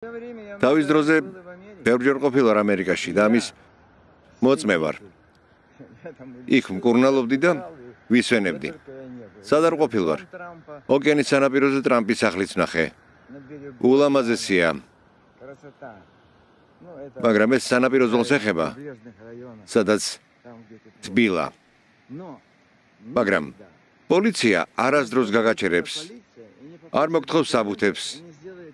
თავის დროზე ბევრჯერ ყოფილვარ ამერიკაში და ამის მოწმე ვარ. იქ მკურნალობდი და ვისვენებდი. სად არ ყოფილვარ? ოკეანის სანაპიროზე ტრამპის სახლიც ვნახე. ულამაზესია. მაგრამ ეს სანაპირო ზოლს ეხება, სადაც თბილა. მაგრამ პოლიცია არასდროს გაგაჩერებს, არ მოგთხოვს საბუთებს,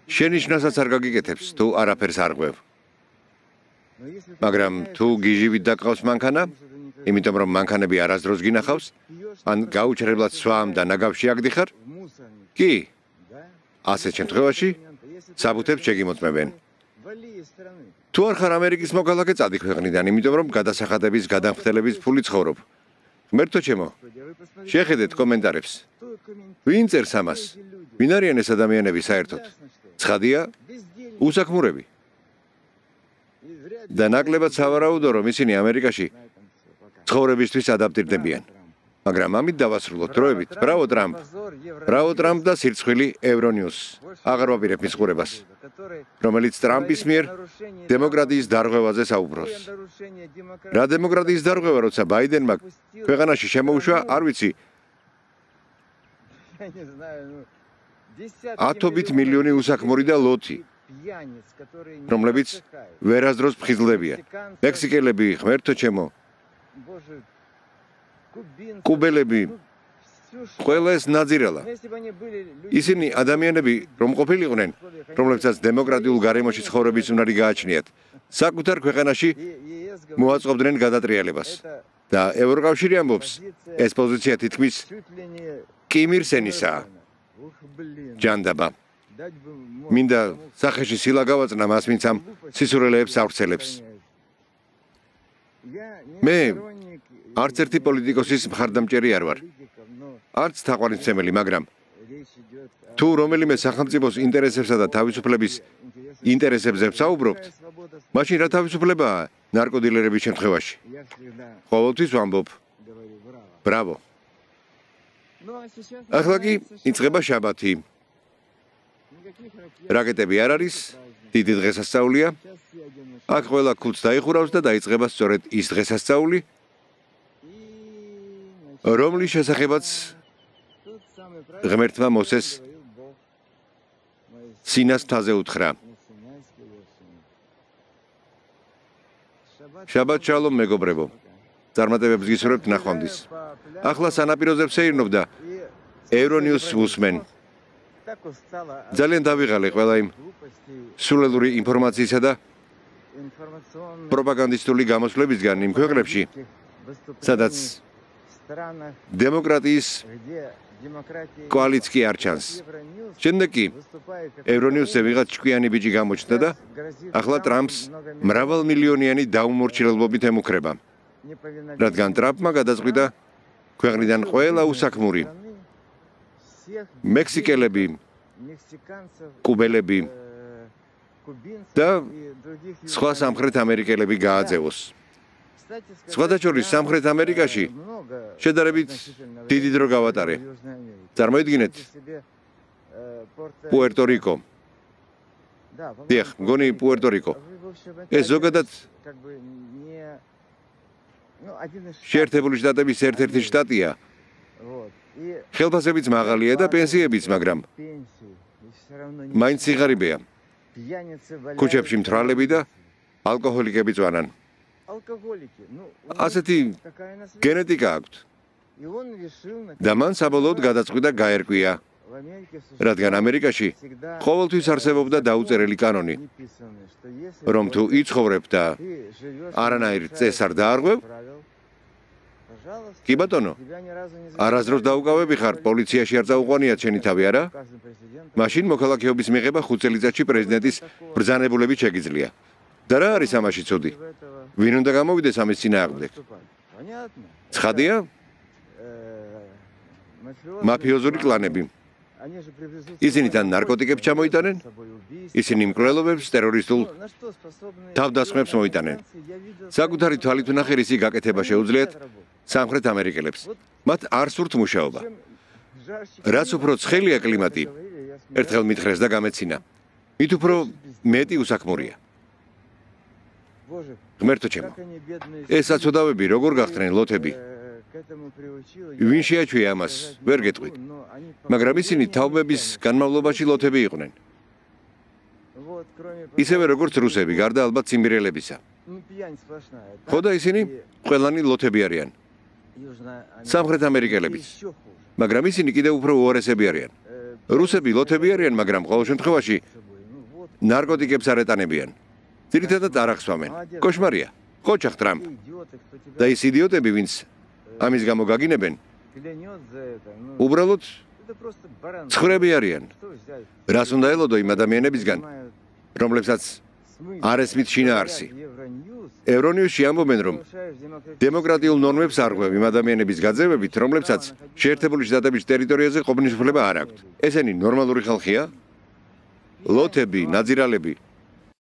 შენიშვნასაც არ გაგიკეთებს, თუ არაფერს არ ყვევ. მაგრამ თუ გიჟივით დაკავს მანქანა, იმიტომ რომ მანქანები არასდროს გინახავს, ან გაუჩერებლად სვამ და ნაგავში აგდიხარ, კი, ასეთ შემთხვევაში საბუთებს შეგიმოწმებენ. თუ არ ხარ ამერიკის მოქალაქე, წადი ქვეყნიდან, იმიტომ რომ გადასახადების გადამხდელების ფული ცხოვრობ. ღმერთო ჩემო, შეხედეთ კომენტარებს. ვინ წერს ამას? ვინ არიან ეს ადამიანები საერთოდ? ცხადია, უსაქმურები. და ნაკლებად სავარაუდო, რომ ისინი ამერიკაში ცხოვრებისთვის ადაპტირდებიან. მაგრამ ამით დავასრულოთ დროებით. ბრავო ტრამპ! ბრავო ტრამპ და სირცხვილი ევრონიუს. აღარ ვაპირებ მის ყურებას, რომელიც ტრამპის მიერ დემოკრატიის დარღვევაზე საუბრობს. რა დემოკრატიის დარღვევა, როცა ბაიდენმა ქვეყანაში შემოუშვა, არ ვიცი, ათობით მილიონი უსაქმური და ლოთი, რომლებიც ვერასდროს ფხიზლდებიან. მექსიკელები, ღმერთო ჩემო, კუბელები, ყველა ეს ნაძირალა. ისინი ადამიანები, რომ ყოფილიყვნენ, რომლებსაც დემოკრატიულ გარემოში ცხოვრების უნარი გააჩნიათ, საკუთარ ქვეყანაში მოაწყობდნენ გადატრიალებას. და ევროკავშირი ამბობს, ეს პოზიცია თითქმის კიმ ირ სენისაა. ჯანდაბა. მინდა სახეში სილა გავაწნა მას, ვინც ამ სისურელეებს ავრცელებს. მე არც ერთი პოლიტიკოსის მხარდამჭერი არ ვარ. არც თაყვანისმცემელი, მაგრამ თუ რომელიმე სახელმწიფოს ინტერესებსა და თავისუფლების ინტერესებზე ვსაუბრობთ, მაშინ რა თავისუფლებაა ნარკოდილერების შემთხვევაში? ყოველთვის ვამბობ, ბრავო. ახლა კი იწყება შაბათი. რაკეტები არ არის, დიდი დღესასწაულია. აქ ყველა ქუდს დაიხურავს და დაიწყება სწორედ ის დღესასწაული, რომლის შესახებაც ღმერთმა მოსეს სინას მთაზე უთხრა. შაბათ შალომ მეგობრებო. წარმატებებს გისურვებთ ნახვამდის. ახლა სანაპიროზე ვსეირნობ და ევრონიუსს ვუსმენ. ძალიან დავიღალე ყველა იმ სულელური ინფორმაციისა და პროპაგანდისტული გამოსვლებისგან იმ ქვეყნებში, სადაც დემოკრატიის კოალიც კი არ ჩანს. შემდეგ კი ევრონიუსზე ვიღაც ჭკვიანი ბიჭი გამოჩნდა და ახლა ტრამპს მრავალმილიონიანი დაუმორჩილებლობით ემუქრება. რადგან ტრამპმა გადაწყვიტა ქვეყნიდან ყველა უსაქმური, მექსიკელები, კუბელები და სხვა სამხრეთ ამერიკელები გააძევოს. სხვათა შორის სამხრეთ ამერიკაში შედარებით დიდი დრო გავატარე. წარმოიდგინეთ, პუერტო-რიკო. დიახ, მგონი პუერტო-რიკო. ეს ზოგადად შეერთებული შტატების ერთ-ერთი შტატია. ხელფასებიც მაღალია და პენსიებიც, მაგრამ მაინც სიღარიბეა. ქუჩებში მთვრალები და ალკოჰოლიკები წვანან. ასეთი გენეტიკა აქვთ. და მან საბოლოოდ გადაწყვიტა გაერკვია, რადგან ამერიკაში ყოველთვის არსებობდა დაუწერელი კანონი, რომ თუ იცხოვრებ და არანაირ წესს არ დაარღვევ, კი ბატონო, არასდროს დაუკავები ხარ, პოლიციაში არ წაუყვანიათ შენი თავი, არა? მაშინ მოქალაქეობის მიღება 5 წელიწადში პრეზიდენტის ბრძანებულებით შეგიძლია. და რა არის ამაში ცუდი? ვინ უნდა გამოვიდეს ამის წინააღმდეგ? ცხადია? მაფიოზური კლანები. ისინი თან ნარკოტიკებს ჩამოიტანენ, ისინი მკვლელობებს, ტერორისტულ თავდასხმებს მოიტანენ. საკუთარი თვალით ვნახე, რისი გაკეთება შეუძლიათ სამხრეთ ამერიკელებს. მათ არ სურთ მუშაობა. რაც უფრო ცხელია კლიმატი, ერთხელ მითხრეს და გამეცინა. მით უფრო მეტი უსაქმურია. ღმერთო ჩემო, ეს საწოდავები როგორ გახდნენ ლოთები? ვინ შეაჩვია ამას, ვერ გეტყვით. მაგრამ ისინი თაობების განმავლობაში ლოთები იყვნენ. ისევე როგორც რუსები, გარდა ალბათ ციმბირელებისა. ხო და ისინი ყველანი ლოთები არიან. სამხრეთ ამერიკელებიც. მაგრამ ისინი კიდევ უფრო უარესები არიან. რუსები ლოთები არიან, მაგრამ ყოველ შემთხვევაში ნარკოტიკებს არ ეტანებიან. ძირითადად არ ახსვამენ. კოშმარია. ხო ჩახ ტრამპ. და ის იდიოტები, ვინც ამის გამო გაგინებენ, უბრალოდ ცხრები არიან. რას უნდა ელოდო იმ ადამიანებისგან, რომლებსაც არ ესმით შინაარსი. ევრონიუსში ამბობენ, რომ დემოკრატიულ ნორმებს არღვევ იმ ადამიანების გაძევებით, რომლებსაც შეერთებული შტატების ტერიტორიაზე ყოფნის უფლება არ აქვთ. ესენი ნორმალური ხალხია? ლოთები, ნაძირალები